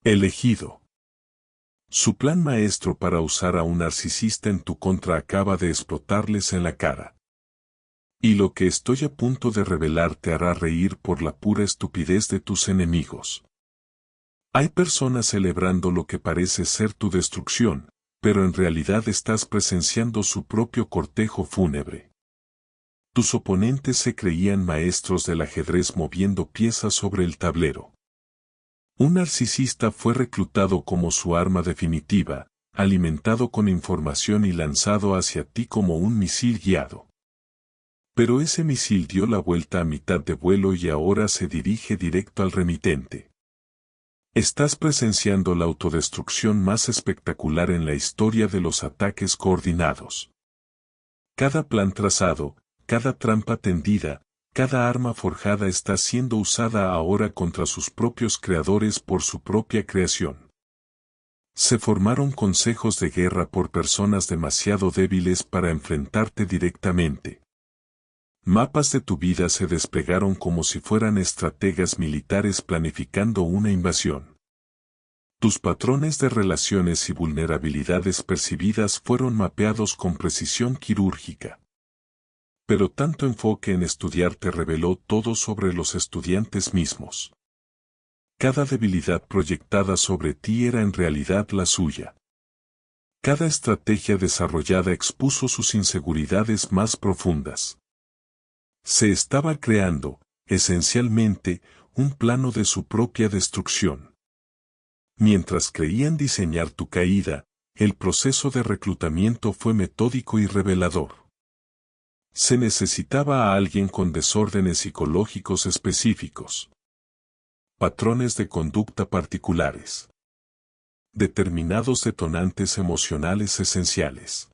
Elegido. Su plan maestro para usar a un narcisista en tu contra acaba de explotarles en la cara. Y lo que estoy a punto de revelar te hará reír por la pura estupidez de tus enemigos. Hay personas celebrando lo que parece ser tu destrucción, pero en realidad estás presenciando su propio cortejo fúnebre. Tus oponentes se creían maestros del ajedrez moviendo piezas sobre el tablero. Un narcisista fue reclutado como su arma definitiva, alimentado con información y lanzado hacia ti como un misil guiado. Pero ese misil dio la vuelta a mitad de vuelo y ahora se dirige directo al remitente. Estás presenciando la autodestrucción más espectacular en la historia de los ataques coordinados. Cada plan trazado, cada trampa tendida, cada arma forjada está siendo usada ahora contra sus propios creadores por su propia creación. Se formaron consejos de guerra por personas demasiado débiles para enfrentarte directamente. Mapas de tu vida se desplegaron como si fueran estrategas militares planificando una invasión. Tus patrones de relaciones y vulnerabilidades percibidas fueron mapeados con precisión quirúrgica. Pero tanto enfoque en estudiar te reveló todo sobre los estudiantes mismos. Cada debilidad proyectada sobre ti era en realidad la suya. Cada estrategia desarrollada expuso sus inseguridades más profundas. Se estaba creando, esencialmente, un plano de su propia destrucción. Mientras creían diseñar tu caída, el proceso de reclutamiento fue metódico y revelador. Se necesitaba a alguien con desórdenes psicológicos específicos. Patrones de conducta particulares. Determinados detonantes emocionales esenciales.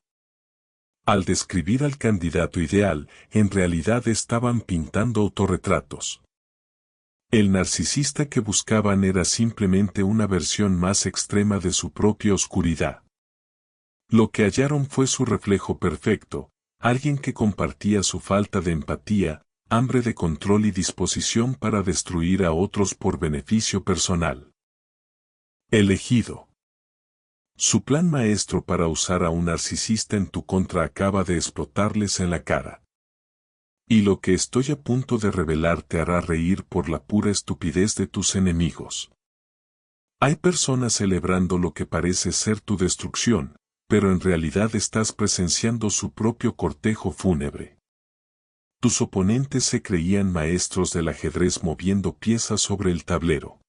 Al describir al candidato ideal, en realidad estaban pintando autorretratos. El narcisista que buscaban era simplemente una versión más extrema de su propia oscuridad. Lo que hallaron fue su reflejo perfecto, alguien que compartía su falta de empatía, hambre de control y disposición para destruir a otros por beneficio personal. Elegido. Su plan maestro para usar a un narcisista en tu contra acaba de explotarles en la cara. Y lo que estoy a punto de revelar te hará reír por la pura estupidez de tus enemigos. Hay personas celebrando lo que parece ser tu destrucción, pero en realidad estás presenciando su propio cortejo fúnebre. Tus oponentes se creían maestros del ajedrez moviendo piezas sobre el tablero.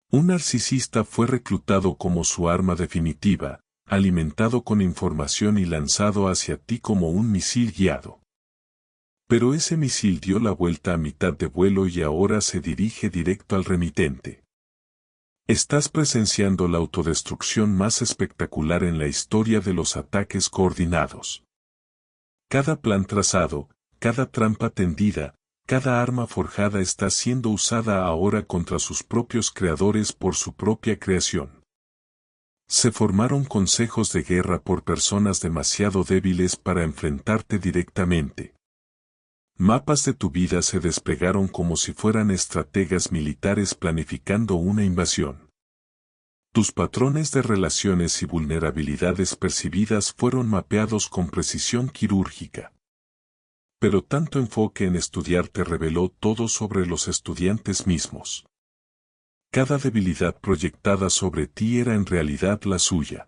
Un narcisista fue reclutado como su arma definitiva, alimentado con información y lanzado hacia ti como un misil guiado. Pero ese misil dio la vuelta a mitad de vuelo y ahora se dirige directo al remitente. Estás presenciando la autodestrucción más espectacular en la historia de los ataques coordinados. Cada plan trazado, cada trampa tendida, cada arma forjada está siendo usada ahora contra sus propios creadores por su propia creación. Se formaron consejos de guerra por personas demasiado débiles para enfrentarte directamente. Mapas de tu vida se desplegaron como si fueran estrategas militares planificando una invasión. Tus patrones de relaciones y vulnerabilidades percibidas fueron mapeados con precisión quirúrgica. Pero tanto enfoque en estudiar te reveló todo sobre los estudiantes mismos. Cada debilidad proyectada sobre ti era en realidad la suya.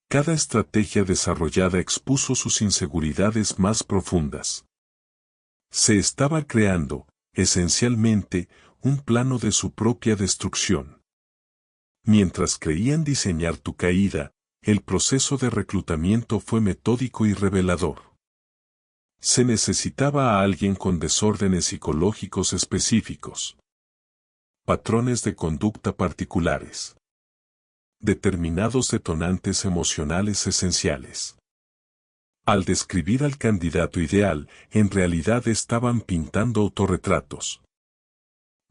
Cada estrategia desarrollada expuso sus inseguridades más profundas. Se estaba creando, esencialmente, un plano de su propia destrucción. Mientras creían diseñar tu caída, el proceso de reclutamiento fue metódico y revelador. Se necesitaba a alguien con desórdenes psicológicos específicos. Patrones de conducta particulares. Determinados detonantes emocionales esenciales. Al describir al candidato ideal, en realidad estaban pintando autorretratos.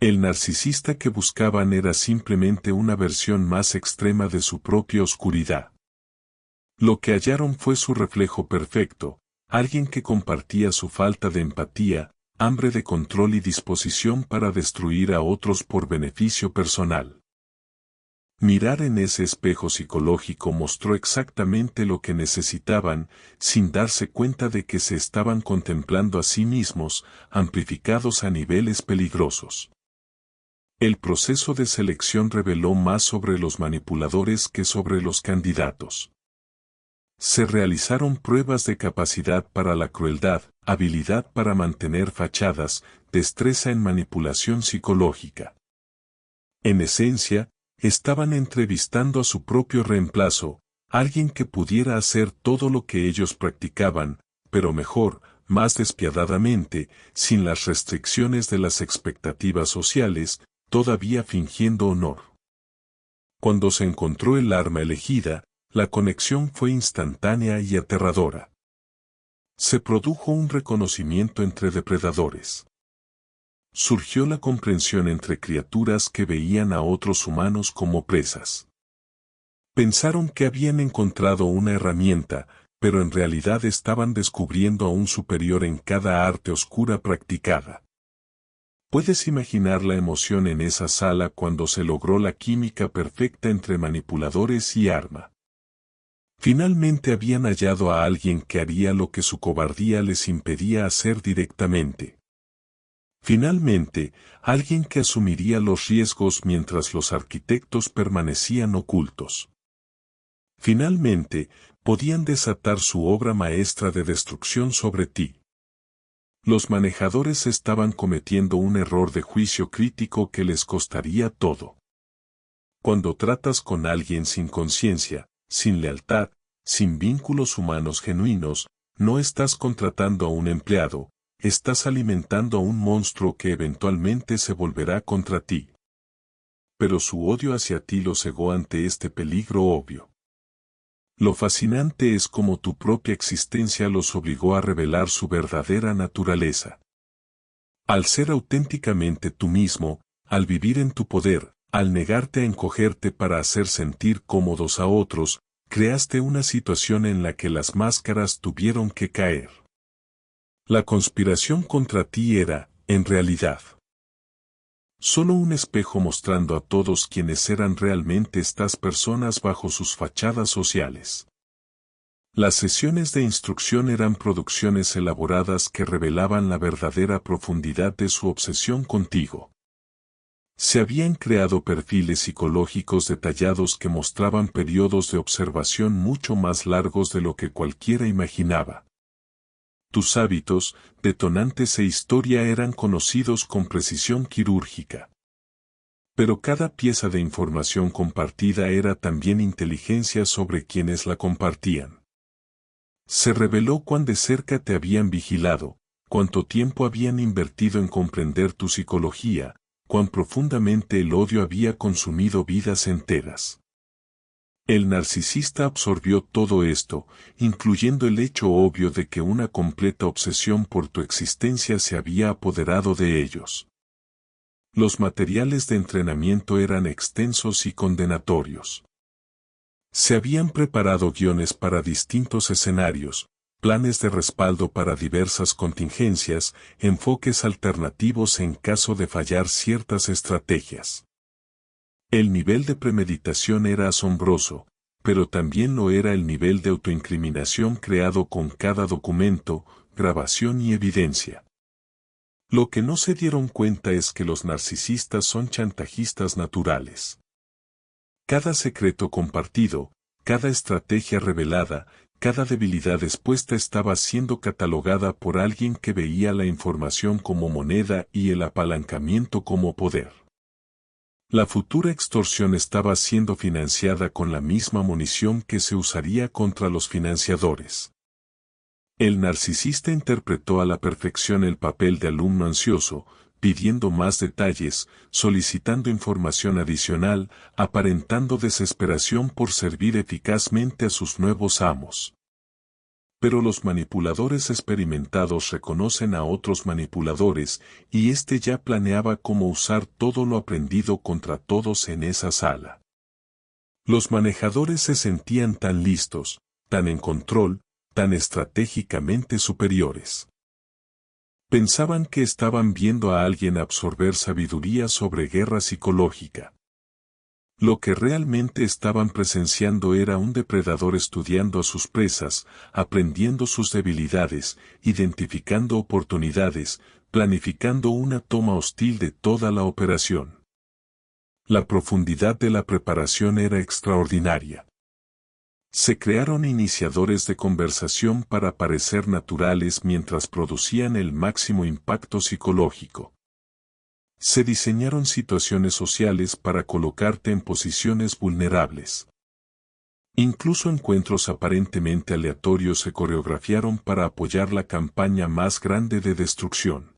El narcisista que buscaban era simplemente una versión más extrema de su propia oscuridad. Lo que hallaron fue su reflejo perfecto, alguien que compartía su falta de empatía, hambre de control y disposición para destruir a otros por beneficio personal. Mirar en ese espejo psicológico mostró exactamente lo que necesitaban, sin darse cuenta de que se estaban contemplando a sí mismos, amplificados a niveles peligrosos. El proceso de selección reveló más sobre los manipuladores que sobre los candidatos. Se realizaron pruebas de capacidad para la crueldad, habilidad para mantener fachadas, destreza en manipulación psicológica. En esencia, estaban entrevistando a su propio reemplazo, alguien que pudiera hacer todo lo que ellos practicaban, pero mejor, más despiadadamente, sin las restricciones de las expectativas sociales, todavía fingiendo honor. Cuando se encontró el arma elegida, la conexión fue instantánea y aterradora. Se produjo un reconocimiento entre depredadores. Surgió la comprensión entre criaturas que veían a otros humanos como presas. Pensaron que habían encontrado una herramienta, pero en realidad estaban descubriendo a un superior en cada arte oscura practicada. Puedes imaginar la emoción en esa sala cuando se logró la química perfecta entre manipuladores y arma. Finalmente habían hallado a alguien que haría lo que su cobardía les impedía hacer directamente. Finalmente, alguien que asumiría los riesgos mientras los arquitectos permanecían ocultos. Finalmente, podían desatar su obra maestra de destrucción sobre ti. Los manejadores estaban cometiendo un error de juicio crítico que les costaría todo. Cuando tratas con alguien sin conciencia, sin lealtad, sin vínculos humanos genuinos, no estás contratando a un empleado, estás alimentando a un monstruo que eventualmente se volverá contra ti. Pero su odio hacia ti lo cegó ante este peligro obvio. Lo fascinante es cómo tu propia existencia los obligó a revelar su verdadera naturaleza. Al ser auténticamente tú mismo, al vivir en tu poder, al negarte a encogerte para hacer sentir cómodos a otros, creaste una situación en la que las máscaras tuvieron que caer. La conspiración contra ti era, en realidad, solo un espejo mostrando a todos quiénes eran realmente estas personas bajo sus fachadas sociales. Las sesiones de instrucción eran producciones elaboradas que revelaban la verdadera profundidad de su obsesión contigo. Se habían creado perfiles psicológicos detallados que mostraban periodos de observación mucho más largos de lo que cualquiera imaginaba. Tus hábitos, detonantes e historia eran conocidos con precisión quirúrgica. Pero cada pieza de información compartida era también inteligencia sobre quienes la compartían. Se reveló cuán de cerca te habían vigilado, cuánto tiempo habían invertido en comprender tu psicología, cuán profundamente el odio había consumido vidas enteras. El narcisista absorbió todo esto, incluyendo el hecho obvio de que una completa obsesión por tu existencia se había apoderado de ellos. Los materiales de entrenamiento eran extensos y condenatorios. Se habían preparado guiones para distintos escenarios, planes de respaldo para diversas contingencias, enfoques alternativos en caso de fallar ciertas estrategias. El nivel de premeditación era asombroso, pero también lo era el nivel de autoincriminación creado con cada documento, grabación y evidencia. Lo que no se dieron cuenta es que los narcisistas son chantajistas naturales. Cada secreto compartido, cada estrategia revelada, cada debilidad expuesta estaba siendo catalogada por alguien que veía la información como moneda y el apalancamiento como poder. La futura extorsión estaba siendo financiada con la misma munición que se usaría contra los financiadores. El narcisista interpretó a la perfección el papel de alumno ansioso, pidiendo más detalles, solicitando información adicional, aparentando desesperación por servir eficazmente a sus nuevos amos. Pero los manipuladores experimentados reconocen a otros manipuladores, y éste ya planeaba cómo usar todo lo aprendido contra todos en esa sala. Los manejadores se sentían tan listos, tan en control, tan estratégicamente superiores. Pensaban que estaban viendo a alguien absorber sabiduría sobre guerra psicológica. Lo que realmente estaban presenciando era un depredador estudiando a sus presas, aprendiendo sus debilidades, identificando oportunidades, planificando una toma hostil de toda la operación. La profundidad de la preparación era extraordinaria. Se crearon iniciadores de conversación para parecer naturales mientras producían el máximo impacto psicológico. Se diseñaron situaciones sociales para colocarte en posiciones vulnerables. Incluso encuentros aparentemente aleatorios se coreografiaron para apoyar la campaña más grande de destrucción.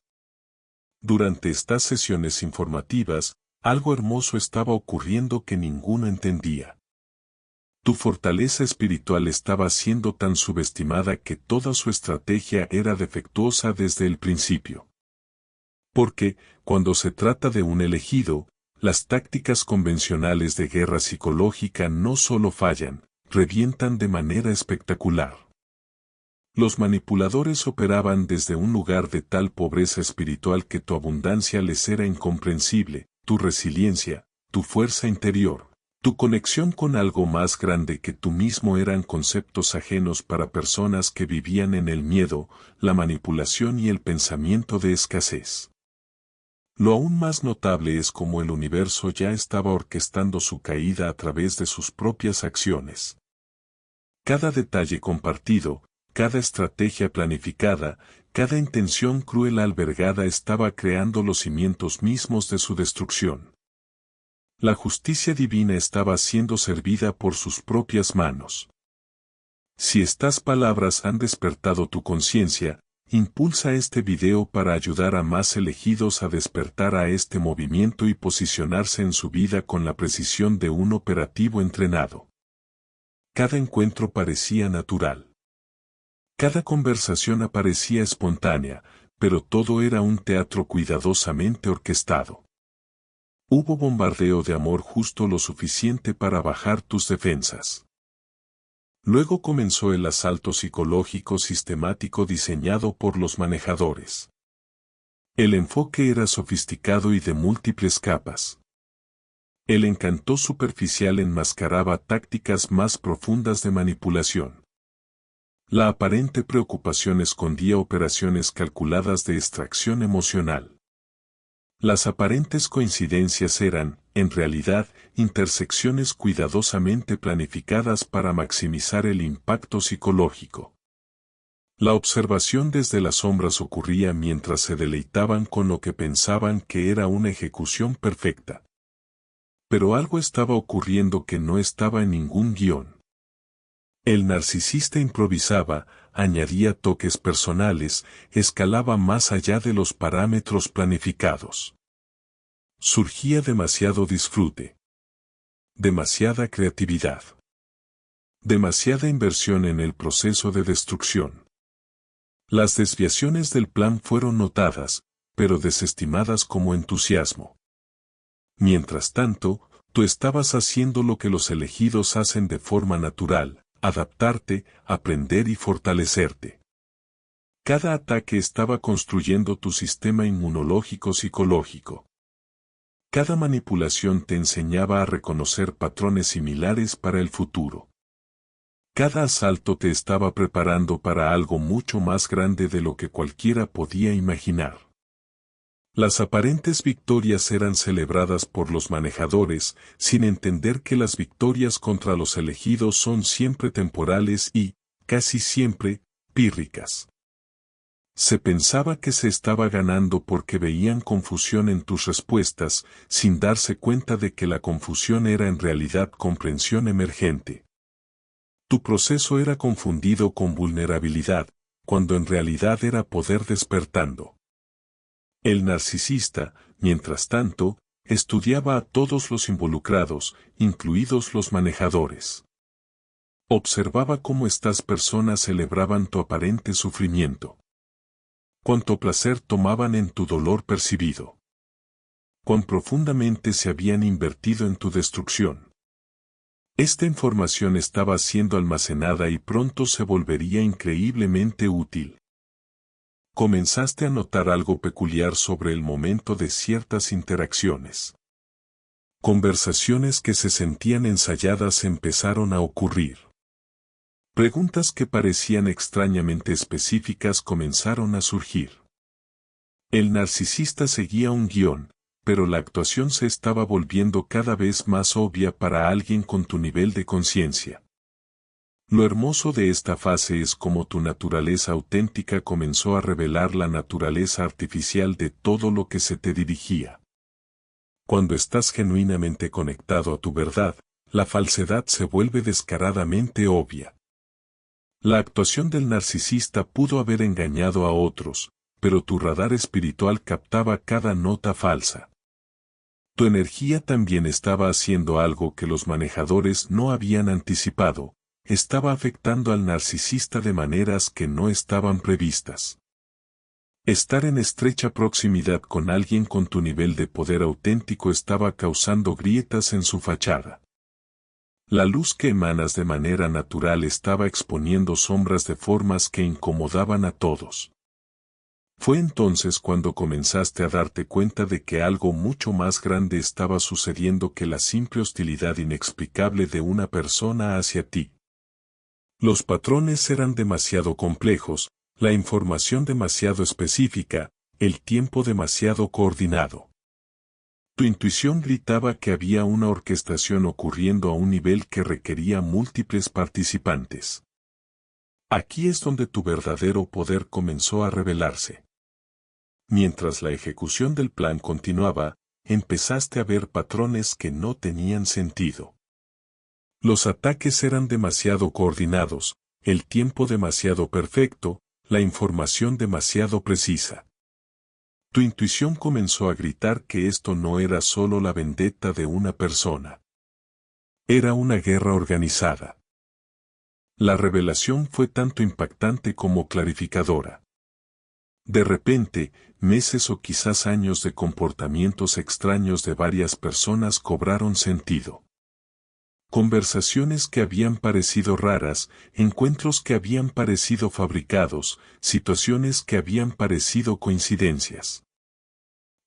Durante estas sesiones informativas, algo hermoso estaba ocurriendo que ninguno entendía. Tu fortaleza espiritual estaba siendo tan subestimada que toda su estrategia era defectuosa desde el principio. Porque, cuando se trata de un elegido, las tácticas convencionales de guerra psicológica no solo fallan, revientan de manera espectacular. Los manipuladores operaban desde un lugar de tal pobreza espiritual que tu abundancia les era incomprensible, tu resiliencia, tu fuerza interior, tu conexión con algo más grande que tú mismo eran conceptos ajenos para personas que vivían en el miedo, la manipulación y el pensamiento de escasez. Lo aún más notable es cómo el universo ya estaba orquestando su caída a través de sus propias acciones. Cada detalle compartido, cada estrategia planificada, cada intención cruel albergada estaba creando los cimientos mismos de su destrucción. La justicia divina estaba siendo servida por sus propias manos. Si estas palabras han despertado tu conciencia, impulsa este video para ayudar a más elegidos a despertar a este movimiento y posicionarse en su vida con la precisión de un operativo entrenado. Cada encuentro parecía natural. Cada conversación aparecía espontánea, pero todo era un teatro cuidadosamente orquestado. Hubo bombardeo de amor justo lo suficiente para bajar tus defensas. Luego comenzó el asalto psicológico sistemático diseñado por los manejadores. El enfoque era sofisticado y de múltiples capas. El encanto superficial enmascaraba tácticas más profundas de manipulación. La aparente preocupación escondía operaciones calculadas de extracción emocional. Las aparentes coincidencias eran, en realidad, intersecciones cuidadosamente planificadas para maximizar el impacto psicológico. La observación desde las sombras ocurría mientras se deleitaban con lo que pensaban que era una ejecución perfecta. Pero algo estaba ocurriendo que no estaba en ningún guión. El narcisista improvisaba, añadía toques personales, escalaba más allá de los parámetros planificados. Surgía demasiado disfrute. Demasiada creatividad. Demasiada inversión en el proceso de destrucción. Las desviaciones del plan fueron notadas, pero desestimadas como entusiasmo. Mientras tanto, tú estabas haciendo lo que los elegidos hacen de forma natural, adaptarte, aprender y fortalecerte. Cada ataque estaba construyendo tu sistema inmunológico psicológico. Cada manipulación te enseñaba a reconocer patrones similares para el futuro. Cada asalto te estaba preparando para algo mucho más grande de lo que cualquiera podía imaginar. Las aparentes victorias eran celebradas por los manejadores, sin entender que las victorias contra los elegidos son siempre temporales y, casi siempre, pírricas. Se pensaba que se estaba ganando porque veían confusión en tus respuestas, sin darse cuenta de que la confusión era en realidad comprensión emergente. Tu proceso era confundido con vulnerabilidad, cuando en realidad era poder despertando. El narcisista, mientras tanto, estudiaba a todos los involucrados, incluidos los manejadores. Observaba cómo estas personas celebraban tu aparente sufrimiento. Cuánto placer tomaban en tu dolor percibido. Cuán profundamente se habían invertido en tu destrucción. Esta información estaba siendo almacenada y pronto se volvería increíblemente útil. Comenzaste a notar algo peculiar sobre el momento de ciertas interacciones. Conversaciones que se sentían ensayadas empezaron a ocurrir. Preguntas que parecían extrañamente específicas comenzaron a surgir. El narcisista seguía un guión, pero la actuación se estaba volviendo cada vez más obvia para alguien con tu nivel de conciencia. Lo hermoso de esta fase es cómo tu naturaleza auténtica comenzó a revelar la naturaleza artificial de todo lo que se te dirigía. Cuando estás genuinamente conectado a tu verdad, la falsedad se vuelve descaradamente obvia. La actuación del narcisista pudo haber engañado a otros, pero tu radar espiritual captaba cada nota falsa. Tu energía también estaba haciendo algo que los manejadores no habían anticipado, estaba afectando al narcisista de maneras que no estaban previstas. Estar en estrecha proximidad con alguien con tu nivel de poder auténtico estaba causando grietas en su fachada. La luz que emanas de manera natural estaba exponiendo sombras de formas que incomodaban a todos. Fue entonces cuando comenzaste a darte cuenta de que algo mucho más grande estaba sucediendo que la simple hostilidad inexplicable de una persona hacia ti. Los patrones eran demasiado complejos, la información demasiado específica, el tiempo demasiado coordinado. Tu intuición gritaba que había una orquestación ocurriendo a un nivel que requería múltiples participantes. Aquí es donde tu verdadero poder comenzó a revelarse. Mientras la ejecución del plan continuaba, empezaste a ver patrones que no tenían sentido. Los ataques eran demasiado coordinados, el tiempo demasiado perfecto, la información demasiado precisa. Tu intuición comenzó a gritar que esto no era solo la vendetta de una persona. Era una guerra organizada. La revelación fue tanto impactante como clarificadora. De repente, meses o quizás años de comportamientos extraños de varias personas cobraron sentido. Conversaciones que habían parecido raras, encuentros que habían parecido fabricados, situaciones que habían parecido coincidencias.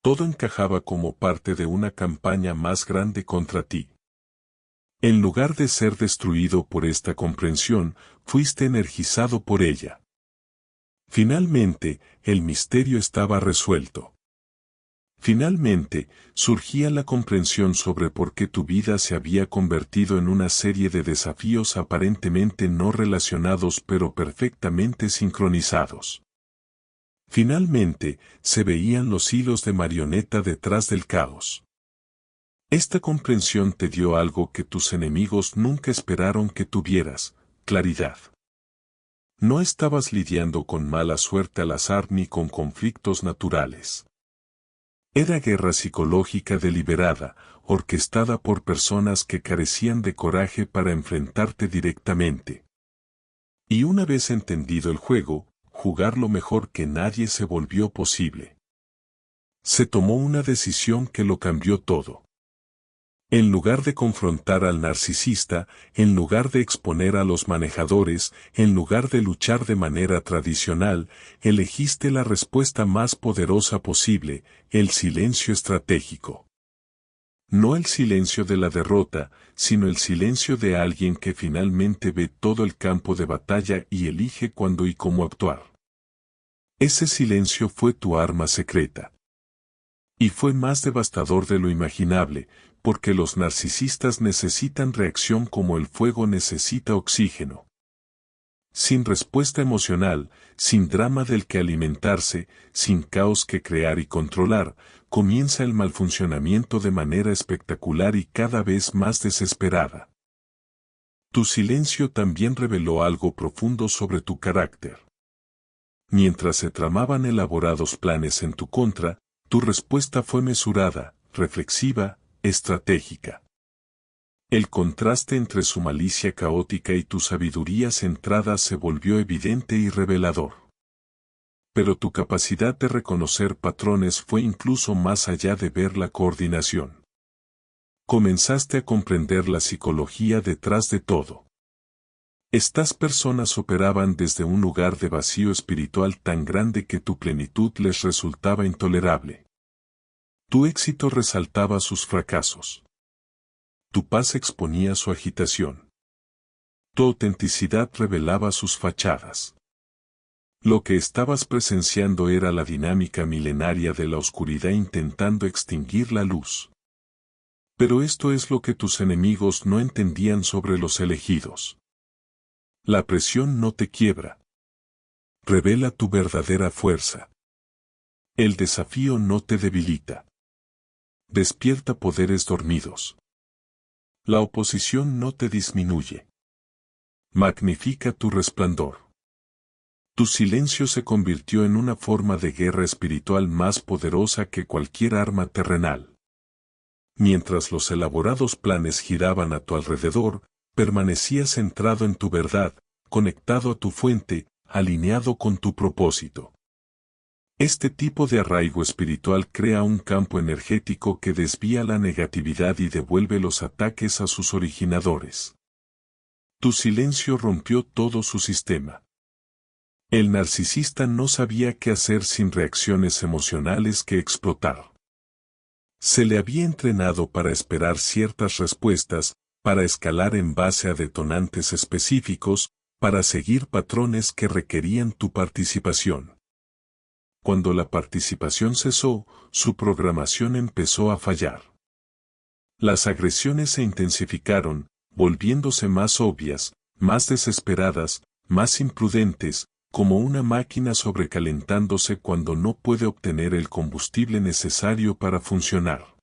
Todo encajaba como parte de una campaña más grande contra ti. En lugar de ser destruido por esta comprensión, fuiste energizado por ella. Finalmente, el misterio estaba resuelto. Finalmente, surgía la comprensión sobre por qué tu vida se había convertido en una serie de desafíos aparentemente no relacionados pero perfectamente sincronizados. Finalmente, se veían los hilos de marioneta detrás del caos. Esta comprensión te dio algo que tus enemigos nunca esperaron que tuvieras: claridad. No estabas lidiando con mala suerte al azar ni con conflictos naturales. Era guerra psicológica deliberada, orquestada por personas que carecían de coraje para enfrentarte directamente. Y una vez entendido el juego, jugarlo mejor que nadie se volvió posible. Se tomó una decisión que lo cambió todo. En lugar de confrontar al narcisista, en lugar de exponer a los manejadores, en lugar de luchar de manera tradicional, elegiste la respuesta más poderosa posible: el silencio estratégico. No el silencio de la derrota, sino el silencio de alguien que finalmente ve todo el campo de batalla y elige cuándo y cómo actuar. Ese silencio fue tu arma secreta. Y fue más devastador de lo imaginable, porque los narcisistas necesitan reacción como el fuego necesita oxígeno. Sin respuesta emocional, sin drama del que alimentarse, sin caos que crear y controlar, comienza el malfuncionamiento de manera espectacular y cada vez más desesperada. Tu silencio también reveló algo profundo sobre tu carácter. Mientras se tramaban elaborados planes en tu contra, tu respuesta fue mesurada, reflexiva, estratégica. El contraste entre su malicia caótica y tu sabiduría centrada se volvió evidente y revelador. Pero tu capacidad de reconocer patrones fue incluso más allá de ver la coordinación. Comenzaste a comprender la psicología detrás de todo. Estas personas operaban desde un lugar de vacío espiritual tan grande que tu plenitud les resultaba intolerable. Tu éxito resaltaba sus fracasos. tu paz exponía su agitación. Tu autenticidad revelaba sus fachadas. Lo que estabas presenciando era la dinámica milenaria de la oscuridad intentando extinguir la luz. Pero esto es lo que tus enemigos no entendían sobre los elegidos. La presión no te quiebra. Revela tu verdadera fuerza. El desafío no te debilita. Despierta poderes dormidos. La oposición no te disminuye. Magnifica tu resplandor. Tu silencio se convirtió en una forma de guerra espiritual más poderosa que cualquier arma terrenal. Mientras los elaborados planes giraban a tu alrededor, permanecías centrado en tu verdad, conectado a tu fuente, alineado con tu propósito. Este tipo de arraigo espiritual crea un campo energético que desvía la negatividad y devuelve los ataques a sus originadores. Tu silencio rompió todo su sistema. El narcisista no sabía qué hacer sin reacciones emocionales que explotar. Se le había entrenado para esperar ciertas respuestas, para escalar en base a detonantes específicos, para seguir patrones que requerían tu participación. Cuando la participación cesó, su programación empezó a fallar. Las agresiones se intensificaron, volviéndose más obvias, más desesperadas, más imprudentes, como una máquina sobrecalentándose cuando no puede obtener el combustible necesario para funcionar.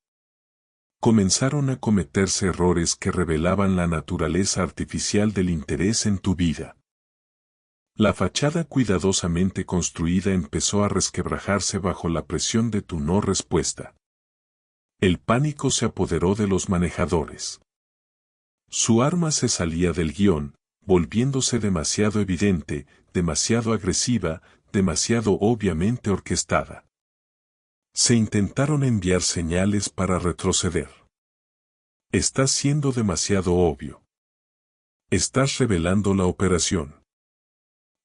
Comenzaron a cometerse errores que revelaban la naturaleza artificial del interés en tu vida. La fachada cuidadosamente construida empezó a resquebrajarse bajo la presión de tu no respuesta. El pánico se apoderó de los manejadores. Su arma se salía del guión, volviéndose demasiado evidente, demasiado agresiva, demasiado obviamente orquestada. Se intentaron enviar señales para retroceder. Estás siendo demasiado obvio. Estás revelando la operación.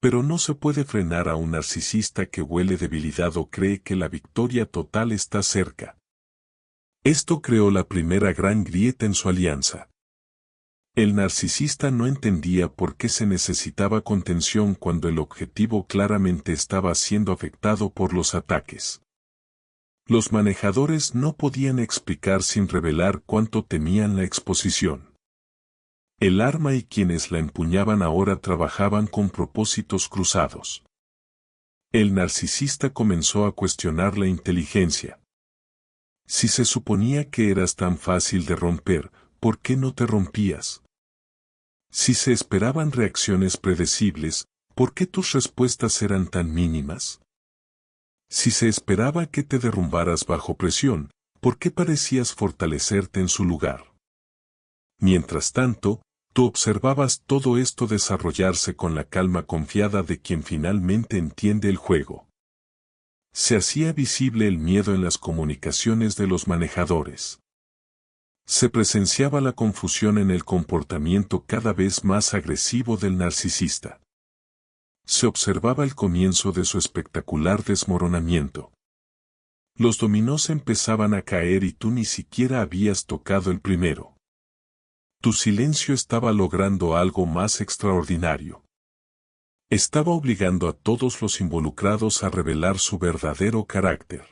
Pero no se puede frenar a un narcisista que huele debilidad o cree que la victoria total está cerca. Esto creó la primera gran grieta en su alianza. El narcisista no entendía por qué se necesitaba contención cuando el objetivo claramente estaba siendo afectado por los ataques. Los manejadores no podían explicar sin revelar cuánto temían la exposición. El arma y quienes la empuñaban ahora trabajaban con propósitos cruzados. El narcisista comenzó a cuestionar la inteligencia. Si se suponía que eras tan fácil de romper, ¿por qué no te rompías? Si se esperaban reacciones predecibles, ¿por qué tus respuestas eran tan mínimas? Si se esperaba que te derrumbaras bajo presión, ¿por qué parecías fortalecerte en su lugar? Mientras tanto, tú observabas todo esto desarrollarse con la calma confiada de quien finalmente entiende el juego. Se hacía visible el miedo en las comunicaciones de los manejadores. Se presenciaba la confusión en el comportamiento cada vez más agresivo del narcisista. Se observaba el comienzo de su espectacular desmoronamiento. Los dominós empezaban a caer y tú ni siquiera habías tocado el primero. Tu silencio estaba logrando algo más extraordinario. Estaba obligando a todos los involucrados a revelar su verdadero carácter.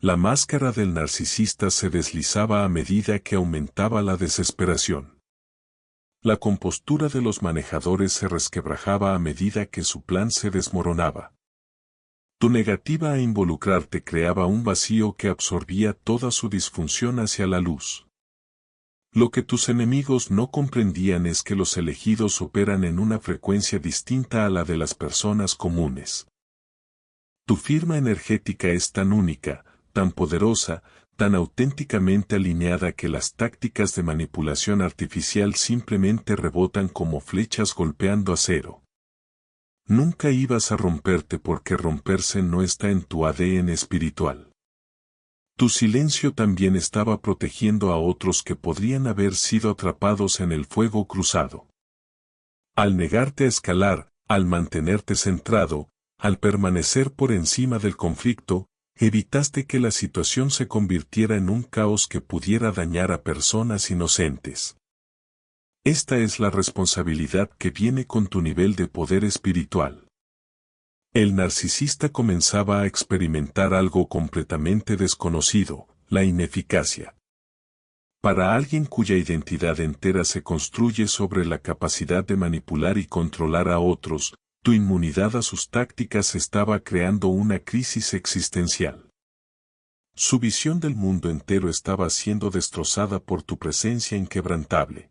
La máscara del narcisista se deslizaba a medida que aumentaba la desesperación. La compostura de los manejadores se resquebrajaba a medida que su plan se desmoronaba. Tu negativa a involucrarte creaba un vacío que absorbía toda su disfunción hacia la luz. Lo que tus enemigos no comprendían es que los elegidos operan en una frecuencia distinta a la de las personas comunes. Tu firma energética es tan única, tan poderosa, tan auténticamente alineada que las tácticas de manipulación artificial simplemente rebotan como flechas golpeando acero. Nunca ibas a romperte porque romperse no está en tu ADN espiritual. Tu silencio también estaba protegiendo a otros que podrían haber sido atrapados en el fuego cruzado. Al negarte a escalar, al mantenerte centrado, al permanecer por encima del conflicto, Evitaste que la situación se convirtiera en un caos que pudiera dañar a personas inocentes. Esta es la responsabilidad que viene con tu nivel de poder espiritual. El narcisista comenzaba a experimentar algo completamente desconocido, la ineficacia. Para alguien cuya identidad entera se construye sobre la capacidad de manipular y controlar a otros, tu inmunidad a sus tácticas estaba creando una crisis existencial. Su visión del mundo entero estaba siendo destrozada por tu presencia inquebrantable.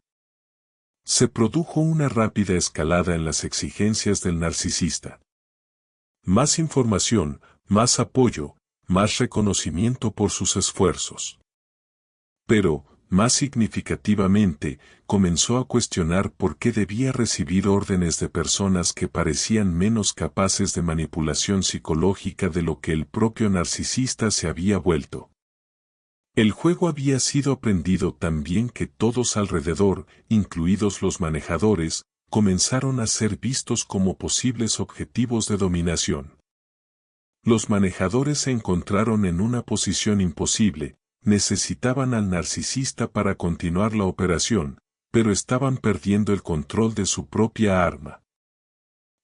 Se produjo una rápida escalada en las exigencias del narcisista. Más información, más apoyo, más reconocimiento por sus esfuerzos. Pero, más significativamente, comenzó a cuestionar por qué debía recibir órdenes de personas que parecían menos capaces de manipulación psicológica de lo que el propio narcisista se había vuelto. El juego había sido aprendido tan bien que todos alrededor, incluidos los manejadores, comenzaron a ser vistos como posibles objetivos de dominación. Los manejadores se encontraron en una posición imposible. Necesitaban al narcisista para continuar la operación, pero estaban perdiendo el control de su propia arma.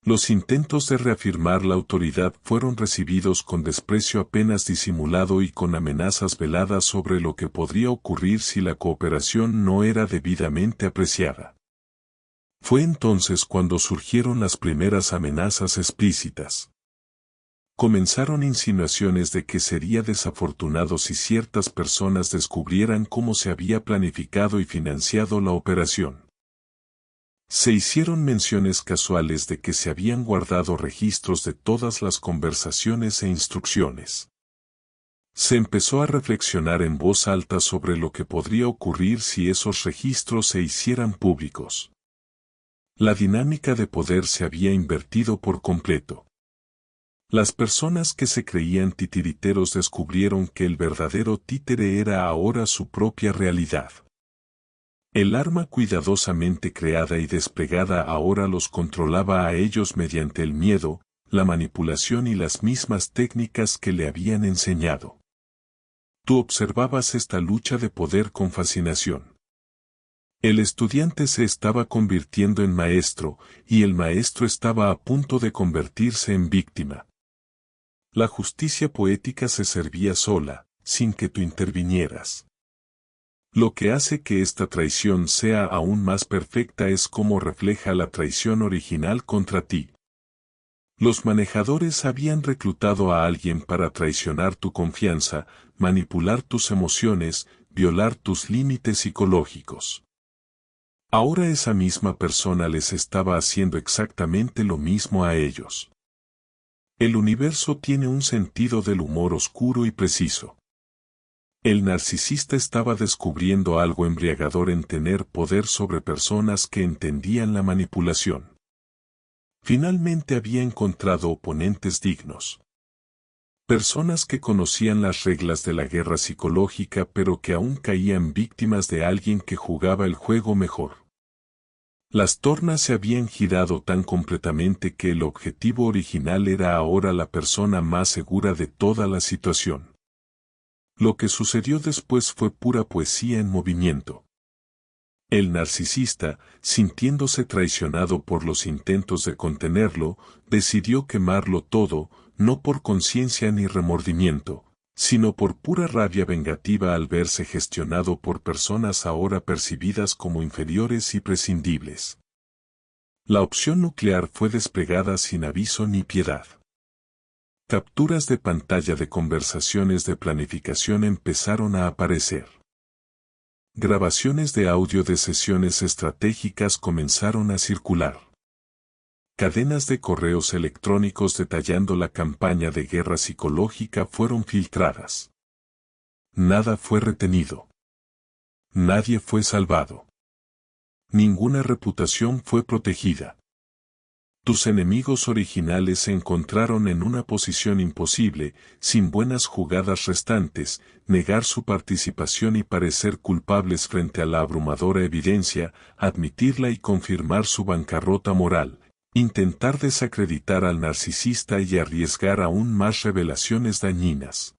Los intentos de reafirmar la autoridad fueron recibidos con desprecio apenas disimulado y con amenazas veladas sobre lo que podría ocurrir si la cooperación no era debidamente apreciada. Fue entonces cuando surgieron las primeras amenazas explícitas. Comenzaron insinuaciones de que sería desafortunado si ciertas personas descubrieran cómo se había planificado y financiado la operación. Se hicieron menciones casuales de que se habían guardado registros de todas las conversaciones e instrucciones. Se empezó a reflexionar en voz alta sobre lo que podría ocurrir si esos registros se hicieran públicos. La dinámica de poder se había invertido por completo. Las personas que se creían titiriteros descubrieron que el verdadero títere era ahora su propia realidad. El arma cuidadosamente creada y desplegada ahora los controlaba a ellos mediante el miedo, la manipulación y las mismas técnicas que le habían enseñado. Tú observabas esta lucha de poder con fascinación. El estudiante se estaba convirtiendo en maestro, y el maestro estaba a punto de convertirse en víctima. La justicia poética se servía sola, sin que tú intervinieras. Lo que hace que esta traición sea aún más perfecta es cómo refleja la traición original contra ti. Los manejadores habían reclutado a alguien para traicionar tu confianza, manipular tus emociones, violar tus límites psicológicos. Ahora esa misma persona les estaba haciendo exactamente lo mismo a ellos. El universo tiene un sentido del humor oscuro y preciso. El narcisista estaba descubriendo algo embriagador en tener poder sobre personas que entendían la manipulación. Finalmente había encontrado oponentes dignos. Personas que conocían las reglas de la guerra psicológica pero que aún caían víctimas de alguien que jugaba el juego mejor. Las tornas se habían girado tan completamente que el objetivo original era ahora la persona más segura de toda la situación. Lo que sucedió después fue pura poesía en movimiento. El narcisista, sintiéndose traicionado por los intentos de contenerlo, decidió quemarlo todo, no por conciencia ni remordimiento, sino por pura rabia vengativa al verse gestionado por personas ahora percibidas como inferiores y prescindibles. La opción nuclear fue desplegada sin aviso ni piedad. Capturas de pantalla de conversaciones de planificación empezaron a aparecer. Grabaciones de audio de sesiones estratégicas comenzaron a circular. Cadenas de correos electrónicos detallando la campaña de guerra psicológica fueron filtradas. Nada fue retenido. Nadie fue salvado. Ninguna reputación fue protegida. Tus enemigos originales se encontraron en una posición imposible, sin buenas jugadas restantes, negar su participación y parecer culpables frente a la abrumadora evidencia, admitirla y confirmar su bancarrota moral, Intentar desacreditar al narcisista y arriesgar aún más revelaciones dañinas.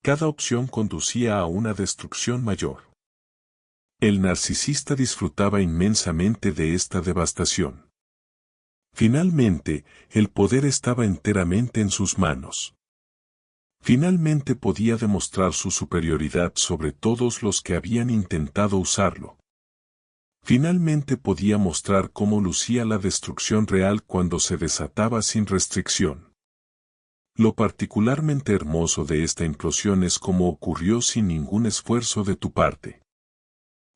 Cada opción conducía a una destrucción mayor. El narcisista disfrutaba inmensamente de esta devastación. Finalmente, el poder estaba enteramente en sus manos. Finalmente podía demostrar su superioridad sobre todos los que habían intentado usarlo. Finalmente podía mostrar cómo lucía la destrucción real cuando se desataba sin restricción. Lo particularmente hermoso de esta implosión es cómo ocurrió sin ningún esfuerzo de tu parte.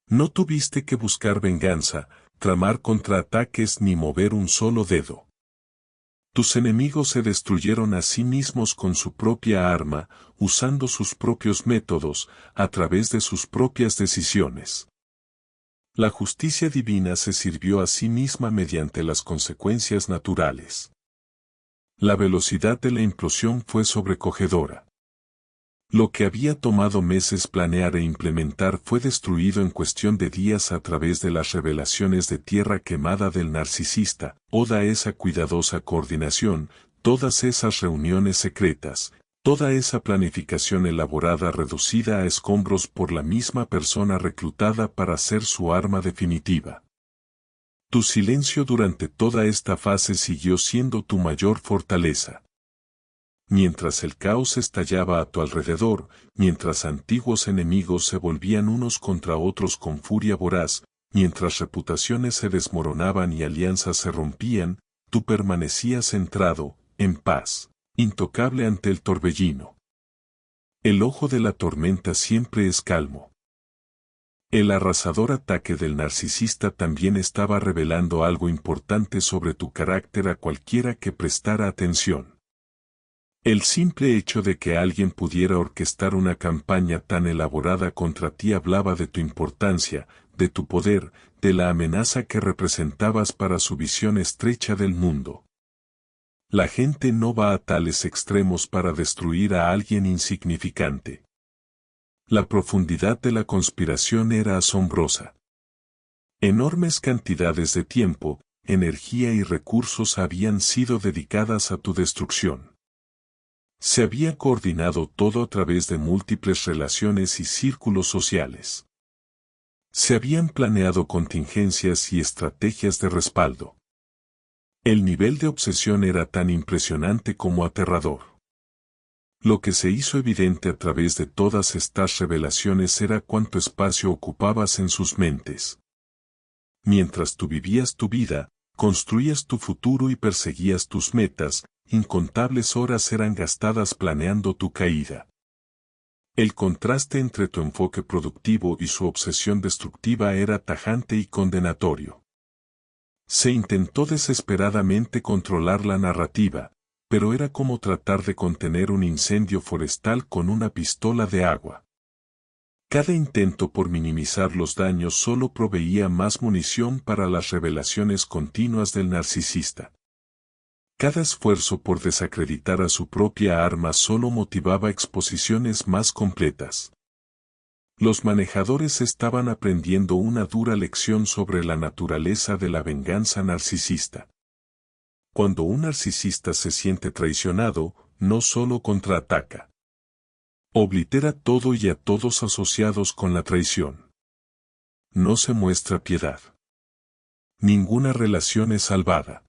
No tuviste que buscar venganza, tramar contraataques ni mover un solo dedo. Tus enemigos se destruyeron a sí mismos con su propia arma, usando sus propios métodos, a través de sus propias decisiones. La justicia divina se sirvió a sí misma mediante las consecuencias naturales. La velocidad de la implosión fue sobrecogedora. Lo que había tomado meses planear e implementar fue destruido en cuestión de días a través de las revelaciones de tierra quemada del narcisista, toda esa cuidadosa coordinación, todas esas reuniones secretas, toda esa planificación elaborada reducida a escombros por la misma persona reclutada para ser su arma definitiva. Tu silencio durante toda esta fase siguió siendo tu mayor fortaleza. Mientras el caos estallaba a tu alrededor, mientras antiguos enemigos se volvían unos contra otros con furia voraz, mientras reputaciones se desmoronaban y alianzas se rompían, tú permanecías centrado, en paz, intocable ante el torbellino. El ojo de la tormenta siempre es calmo. El arrasador ataque del narcisista también estaba revelando algo importante sobre tu carácter a cualquiera que prestara atención. El simple hecho de que alguien pudiera orquestar una campaña tan elaborada contra ti hablaba de tu importancia, de tu poder, de la amenaza que representabas para su visión estrecha del mundo. La gente no va a tales extremos para destruir a alguien insignificante. La profundidad de la conspiración era asombrosa. Enormes cantidades de tiempo, energía y recursos habían sido dedicadas a tu destrucción. Se había coordinado todo a través de múltiples relaciones y círculos sociales. Se habían planeado contingencias y estrategias de respaldo. El nivel de obsesión era tan impresionante como aterrador. Lo que se hizo evidente a través de todas estas revelaciones era cuánto espacio ocupabas en sus mentes. Mientras tú vivías tu vida, construías tu futuro y perseguías tus metas, incontables horas eran gastadas planeando tu caída. El contraste entre tu enfoque productivo y su obsesión destructiva era tajante y condenatorio. Se intentó desesperadamente controlar la narrativa, pero era como tratar de contener un incendio forestal con una pistola de agua. Cada intento por minimizar los daños solo proveía más munición para las revelaciones continuas del narcisista. Cada esfuerzo por desacreditar a su propia arma solo motivaba exposiciones más completas. Los manejadores estaban aprendiendo una dura lección sobre la naturaleza de la venganza narcisista. Cuando un narcisista se siente traicionado, no solo contraataca. Oblitera todo y a todos asociados con la traición. No se muestra piedad. Ninguna relación es salvada.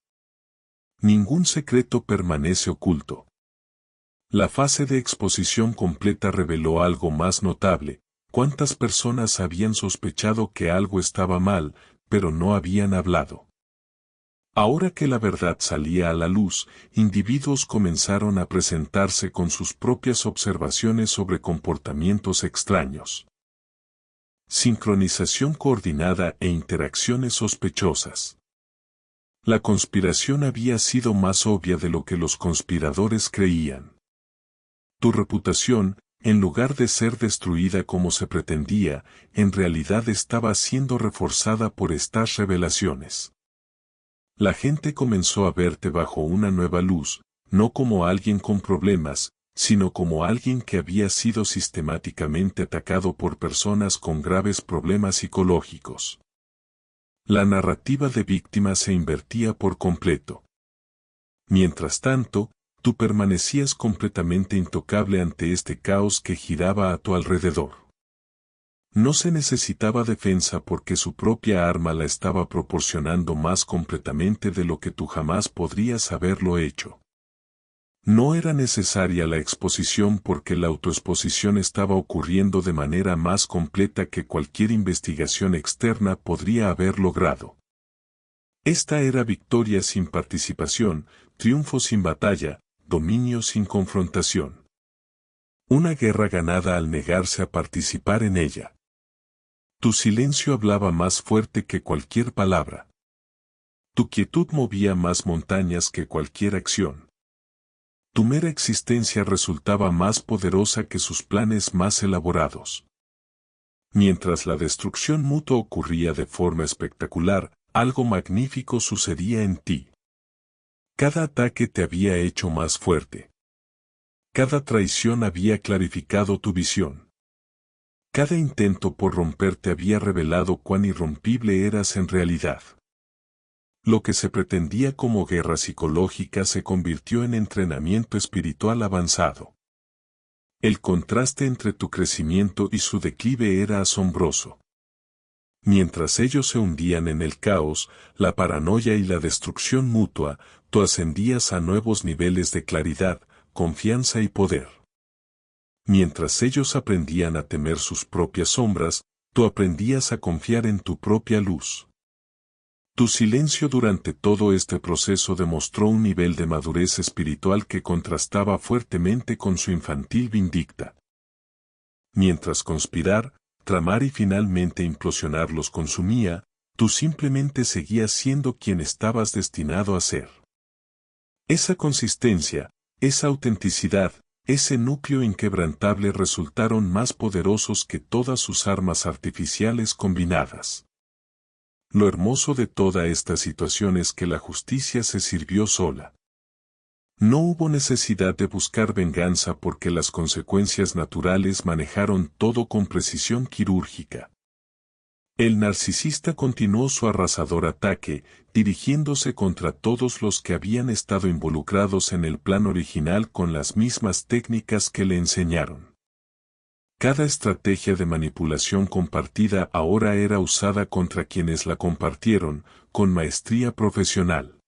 Ningún secreto permanece oculto. La fase de exposición completa reveló algo más notable: cuántas personas habían sospechado que algo estaba mal, pero no habían hablado. Ahora que la verdad salía a la luz, individuos comenzaron a presentarse con sus propias observaciones sobre comportamientos extraños. Sincronización coordinada e interacciones sospechosas. La conspiración había sido más obvia de lo que los conspiradores creían. Tu reputación, en lugar de ser destruida como se pretendía, en realidad estaba siendo reforzada por estas revelaciones. La gente comenzó a verte bajo una nueva luz, no como alguien con problemas, sino como alguien que había sido sistemáticamente atacado por personas con graves problemas psicológicos. La narrativa de víctima se invertía por completo. Mientras tanto, tú permanecías completamente intocable ante este caos que giraba a tu alrededor. No se necesitaba defensa porque su propia arma la estaba proporcionando más completamente de lo que tú jamás podrías haberlo hecho. No era necesaria la exposición porque la autoexposición estaba ocurriendo de manera más completa que cualquier investigación externa podría haber logrado. Esta era victoria sin participación, triunfo sin batalla, dominio sin confrontación. Una guerra ganada al negarse a participar en ella. Tu silencio hablaba más fuerte que cualquier palabra. Tu quietud movía más montañas que cualquier acción. Tu mera existencia resultaba más poderosa que sus planes más elaborados. Mientras la destrucción mutua ocurría de forma espectacular, algo magnífico sucedía en ti. Cada ataque te había hecho más fuerte. Cada traición había clarificado tu visión. Cada intento por romperte había revelado cuán irrompible eras en realidad. Lo que se pretendía como guerra psicológica se convirtió en entrenamiento espiritual avanzado. El contraste entre tu crecimiento y su declive era asombroso. Mientras ellos se hundían en el caos, la paranoia y la destrucción mutua, tú ascendías a nuevos niveles de claridad, confianza y poder. Mientras ellos aprendían a temer sus propias sombras, tú aprendías a confiar en tu propia luz. Tu silencio durante todo este proceso demostró un nivel de madurez espiritual que contrastaba fuertemente con su infantil vindicta. Mientras conspirar, tramar y finalmente implosionar los consumía, tú simplemente seguías siendo quien estabas destinado a ser. Esa consistencia, esa autenticidad, ese núcleo inquebrantable resultaron más poderosos que todas sus armas artificiales combinadas. Lo hermoso de toda esta situación es que la justicia se sirvió sola. No hubo necesidad de buscar venganza porque las consecuencias naturales manejaron todo con precisión quirúrgica. El narcisista continuó su arrasador ataque, dirigiéndose contra todos los que habían estado involucrados en el plan original con las mismas técnicas que le enseñaron. Cada estrategia de manipulación compartida ahora era usada contra quienes la compartieron, con maestría profesional.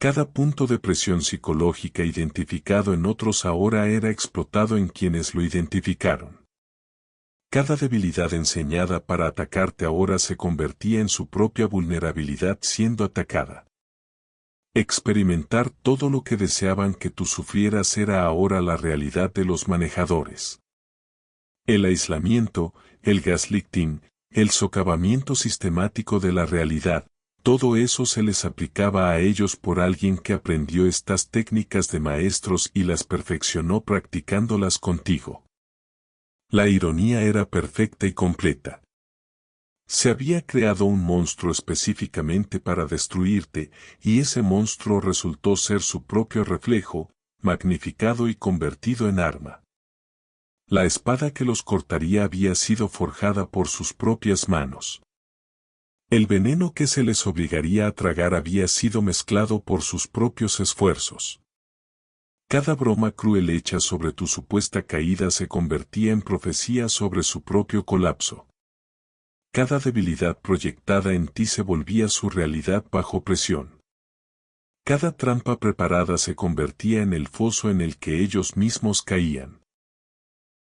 Cada punto de presión psicológica identificado en otros ahora era explotado en quienes lo identificaron. Cada debilidad enseñada para atacarte ahora se convertía en su propia vulnerabilidad siendo atacada. Experimentar todo lo que deseaban que tú sufrieras era ahora la realidad de los manejadores. El aislamiento, el gaslighting, el socavamiento sistemático de la realidad, todo eso se les aplicaba a ellos por alguien que aprendió estas técnicas de maestros y las perfeccionó practicándolas contigo. La ironía era perfecta y completa. Se había creado un monstruo específicamente para destruirte, y ese monstruo resultó ser su propio reflejo, magnificado y convertido en arma. La espada que los cortaría había sido forjada por sus propias manos. El veneno que se les obligaría a tragar había sido mezclado por sus propios esfuerzos. Cada broma cruel hecha sobre tu supuesta caída se convertía en profecía sobre su propio colapso. Cada debilidad proyectada en ti se volvía su realidad bajo presión. Cada trampa preparada se convertía en el foso en el que ellos mismos caían.